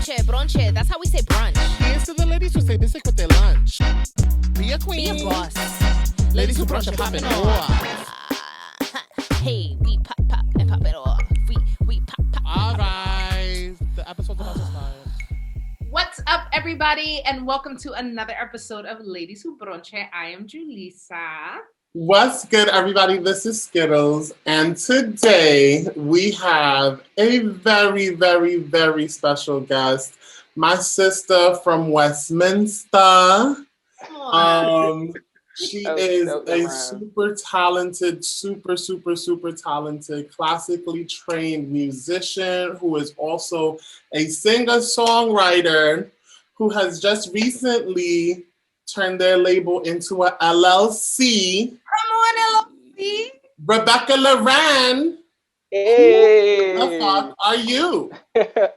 Bronche. That's how we say brunch. Here's to the ladies who say basic with their lunch. Be a queen. Be a boss. Ladies who brunch and pop it off. Hey, we pop and pop it off. We pop. All right. The episode's about to start. What's up, everybody, and welcome to another episode of Ladies Who Bronche. I am Julissa. What's good, everybody? This is Skittles, and today we have a very, very, very special guest, my sister from Westminster. She is a super talented, super talented, classically trained musician who is also a singer-songwriter who has just recently turned their label into a LLC. Come on, LLC. Rebekah Laur'en. Hey. Who the fuck are you?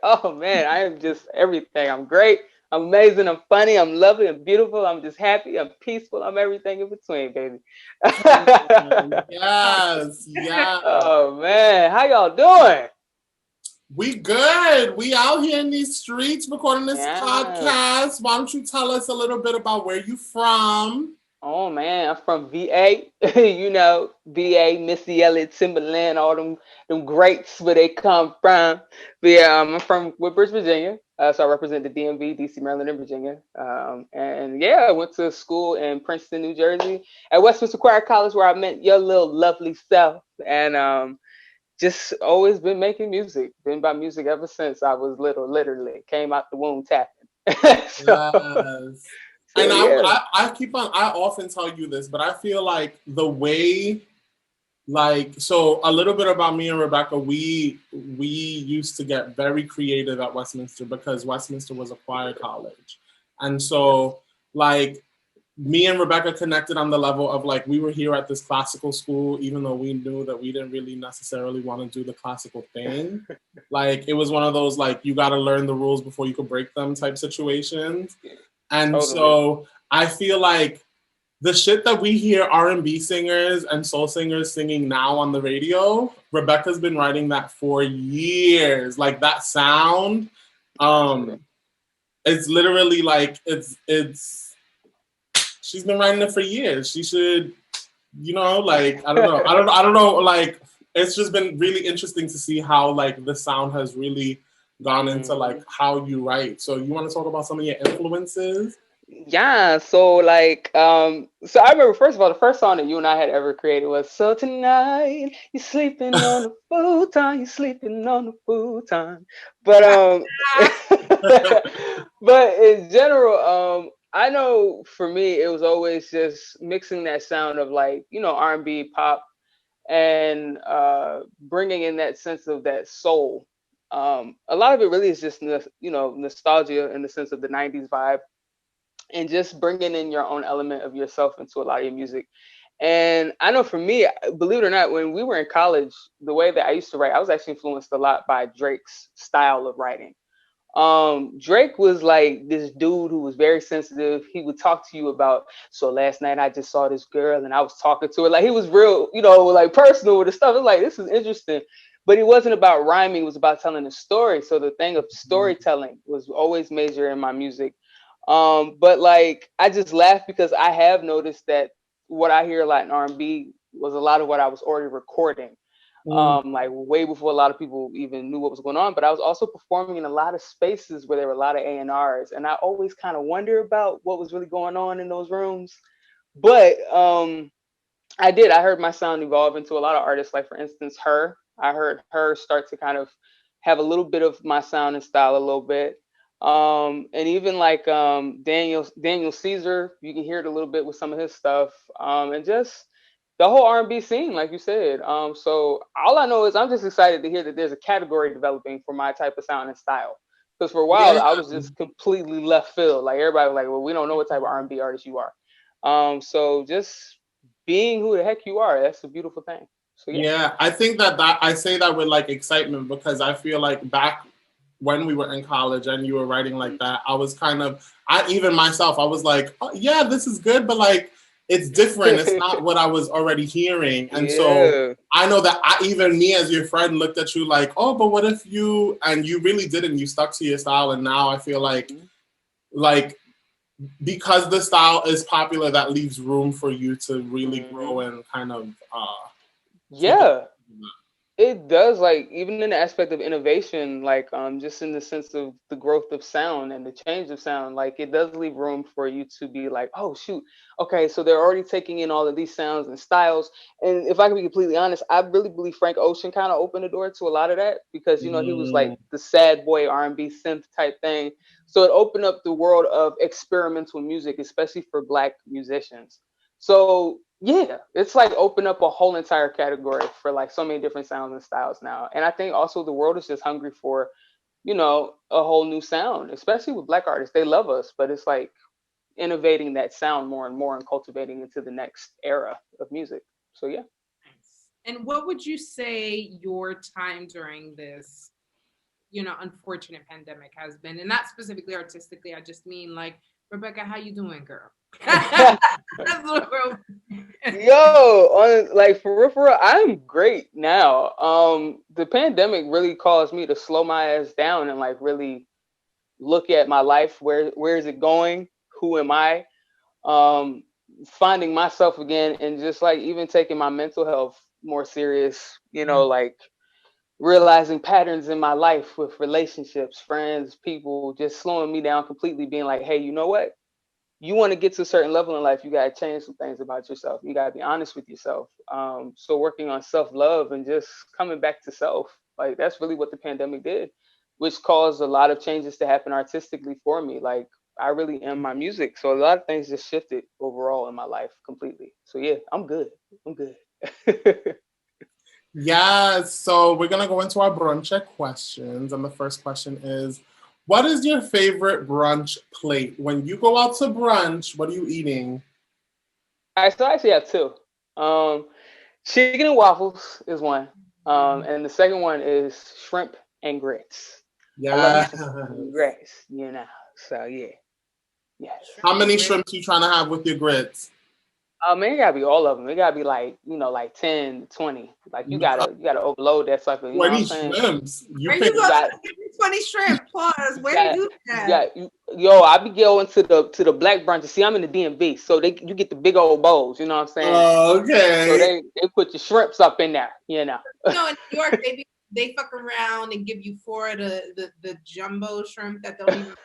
Oh man, I am just everything. I'm great. I'm amazing. I'm funny. I'm lovely. I'm beautiful. I'm just happy. I'm peaceful. I'm everything in between, baby. Yes. Oh man, how y'all doing? We good. We out here in these streets recording this podcast. Why don't you tell us a little bit about where you from? Oh man, I'm from VA. You know, VA, Missy Elliott, Timberland, all them greats where they come from. But yeah, I'm from Woodbridge, Virginia. So I represent the DMV, DC, Maryland, and Virginia. And yeah, I went to school in Princeton, New Jersey, at Westminster Choir College, where I met your little lovely self. And just always been making music. Been by music ever since I was little, literally. Came out the womb tapping. Yes. And I often tell you this, but I feel like the way, so a little bit about me and Rebekah, we used to get very creative at Westminster because Westminster was a choir college. And so me and Rebekah connected on the level of we were here at this classical school, even though we knew that we didn't really necessarily want to do the classical thing. It was one of those, you got to learn the rules before you could break them type situations. And totally. So I feel like the shit that we hear R&B singers and soul singers singing now on the radio, Rebekah's been writing that for years. That sound, it's literally it's she's been writing it for years. She should, I don't know. It's just been really interesting to see how the sound has really gone into how you write. So you want to talk about some of your influences? Yeah, so so I remember, first of all, the first song that you and I had ever created was "So Tonight You're Sleeping on the Futon, You're Sleeping on the Futon." But but in general, I know for me it was always just mixing that sound of R&B, pop, and bringing in that sense of that soul. A lot of it really is just nostalgia in the sense of the 90s vibe, and just bringing in your own element of yourself into a lot of your music. And I know for me, believe it or not, when we were in college, the way that I used to write, I was actually influenced a lot by Drake's style of writing. Drake was this dude who was very sensitive. He would talk to you about, so last night I just saw this girl and I was talking to her. He was real, personal with the stuff. It was this is interesting. But it wasn't about rhyming, it was about telling a story. So the thing of storytelling was always major in my music. But I just laugh because I have noticed that what I hear a lot in R&B was a lot of what I was already recording. Way before a lot of people even knew what was going on. But I was also performing in a lot of spaces where there were a lot of A&Rs. And I always kind of wonder about what was really going on in those rooms. But I heard my sound evolve into a lot of artists. For instance, I heard her start to kind of have a little bit of my sound and style a little bit. And even Daniel Caesar, you can hear it a little bit with some of his stuff. And just the whole R&B scene, like you said. So all I know is I'm just excited to hear that there's a category developing for my type of sound and style. Because for a while, I was just completely left field. Everybody was well, we don't know what type of R&B artist you are. So just being who the heck you are, that's a beautiful thing. So yeah, I think that I say that with excitement because I feel back when we were in college and you were writing that, I was even myself, I was oh, yeah, this is good, but it's different. It's not what I was already hearing. And Yeah. so I know that even me as your friend looked at you like, oh, but what if you, and you really didn't, you stuck to your style. And now I feel like because the style is popular, that leaves room for you to really grow and kind of, yeah. It does, like, even in the aspect of innovation, like, just in the sense of the growth of sound and the change of sound, like, it does leave room for you to be like, oh, shoot, okay, so they're already taking in all of these sounds and styles. And if I can be completely honest, I really believe Frank Ocean kind of opened the door to a lot of that because, you know, he was like the sad boy R&B synth type thing. So it opened up the world of experimental music, especially for Black musicians. So yeah, it's like open up a whole entire category for like so many different sounds and styles now. And I think also the world is just hungry for, you know, a whole new sound, especially with Black artists. They love us, but it's like innovating that sound more and more and cultivating into the next era of music. So yeah. And what would you say your time during this, you know, unfortunate pandemic has been? And not specifically artistically, I just mean like, Rebekah, how you doing, girl? Yo, like for real, I'm great now. The pandemic really caused me to slow my ass down and like really look at my life. Where is it going? Who am I? Finding myself again, and just like even taking my mental health more serious. You know, like realizing patterns in my life with relationships, friends, people, just slowing me down completely, being like, hey, you know what? You want to get to a certain level in life, you got to change some things about yourself. You got to be honest with yourself. So working on self-love and just coming back to self, like that's really what the pandemic did, which caused a lot of changes to happen artistically for me. Like I really am my music. So a lot of things just shifted overall in my life completely. So yeah, I'm good. I'm good. Yeah, so we're going to go into our brunch questions. And the first question is, what is your favorite brunch plate? When you go out to brunch, what are you eating? I still actually have two. Chicken and waffles is one. And the second one is shrimp and grits. Yeah. I love grits, you know. So yeah. Yes. How many shrimps you trying to have with your grits? Man, it gotta be all of them. It gotta be like, you know, like 10, 20. Like you gotta overload that sucker. You know what I'm saying? Shrimps. Where you go? 20 shrimp. Pause. Where you do that? Yo, I be going to the Black brunch. See, I'm in the DMV, so you get the big old bowls. You know what I'm saying? Oh, okay. So they put your shrimps up in there. You know. No, in New York, they fuck around and give you 4 of the jumbo shrimp that don't even.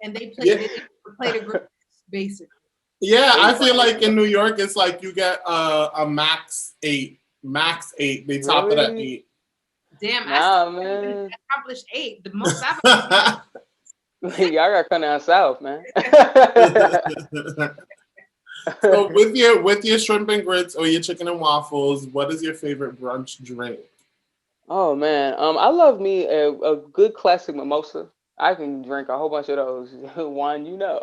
And they play the grits, basically. Yeah, I feel like in New York, it's like you get a max 8. Max 8. They top it at 8. Damn, man. Accomplished 8. The most I've Y'all gotta come down south, man. So with your shrimp and grits or your chicken and waffles, what is your favorite brunch drink? Oh man, I love me a good classic mimosa. I can drink a whole bunch of those. One, you know.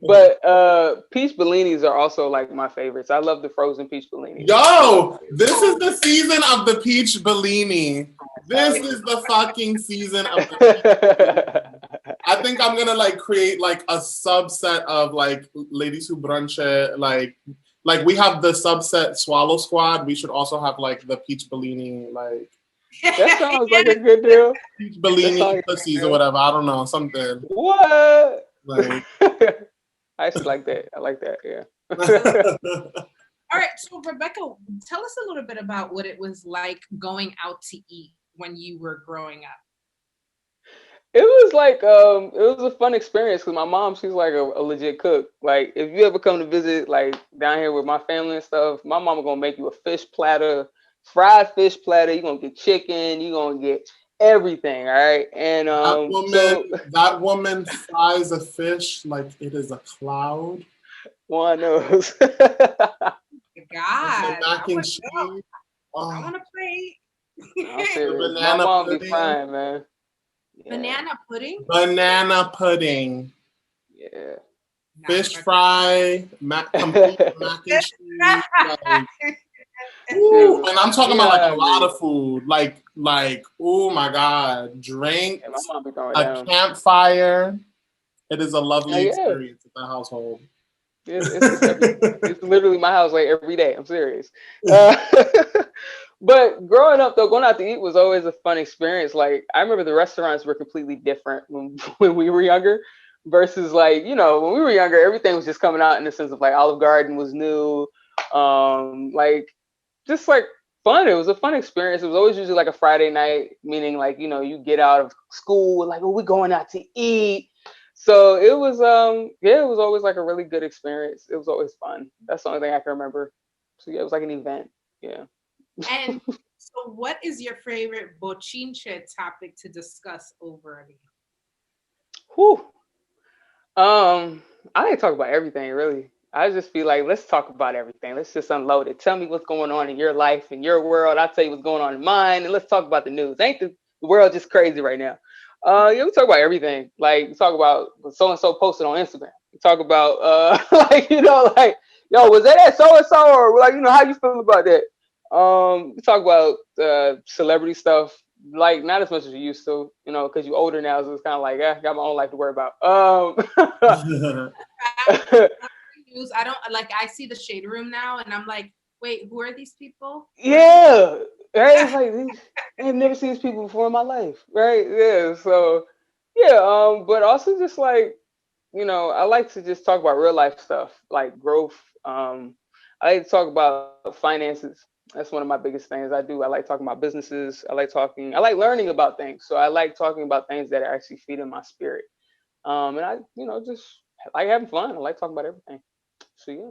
But peach bellinis are also like my favorites. I love the frozen peach bellini. Yo, this is the season of the peach bellini. This is the fucking season of the peach bellini. I think I'm gonna like create like a subset of like ladies who brunch like we have the subset Swallow Squad. We should also have like the peach bellini like. That sounds like a good deal. Peach bellini pussies or whatever. I don't know, something. What? Like. I actually like that. I like that. Yeah. All right. So Rebekah, tell us a little bit about what it was like going out to eat when you were growing up. It was like it was a fun experience because my mom, she's like a legit cook. Like if you ever come to visit like down here with my family and stuff, my mama gonna make you a fish platter. Fried fish platter, you're gonna get chicken, you're gonna get everything, all right? And that woman fries a fish like it is a cloud. One knows. God, mac and cheese. I want to play. My mom be frying, man. Yeah. Banana pudding. Yeah. Fish fry, complete mac and cheese. Ooh, and I'm talking about like a lot of food, like oh my god, drink, a campfire. It is a lovely experience at the household. It's literally my house like every day. I'm serious. But growing up though, going out to eat was always a fun experience. Like I remember the restaurants were completely different when when we were younger versus like, when we were younger, everything was just coming out in the sense of like Olive Garden was new. Like just like fun. It was a fun experience. It was always usually like a Friday night, meaning like, you get out of school, like, oh, we're going out to eat. So it was it was always like a really good experience. It was always fun. That's the only thing I can remember. So yeah, it was like an event. Yeah. And so what is your favorite bochinche topic to discuss over again? Whew. I didn't talk about everything really. I just feel like let's talk about everything. Let's just unload it. Tell me what's going on in your life, in your world. I'll tell you what's going on in mine, and let's talk about the news. Ain't the world just crazy right now? Yeah, we talk about everything. Like we talk about what so and so posted on Instagram. We talk about like like yo, was that so and so, or like how you feel about that? We talk about celebrity stuff, like not as much as you used to, because you're older now, so it's kind of like, I got my own life to worry about. News, I don't like. I see the Shade Room now, and I'm like, wait, who are these people? Yeah, right. It's like I've never seen these people before in my life, right? Yeah. So yeah, but also just like I like to just talk about real life stuff, like growth. I like to talk about finances. That's one of my biggest things I do. I like talking about businesses. I like learning about things. So I like talking about things that are actually feeding my spirit. And I, just like having fun. I like talking about everything. So yeah.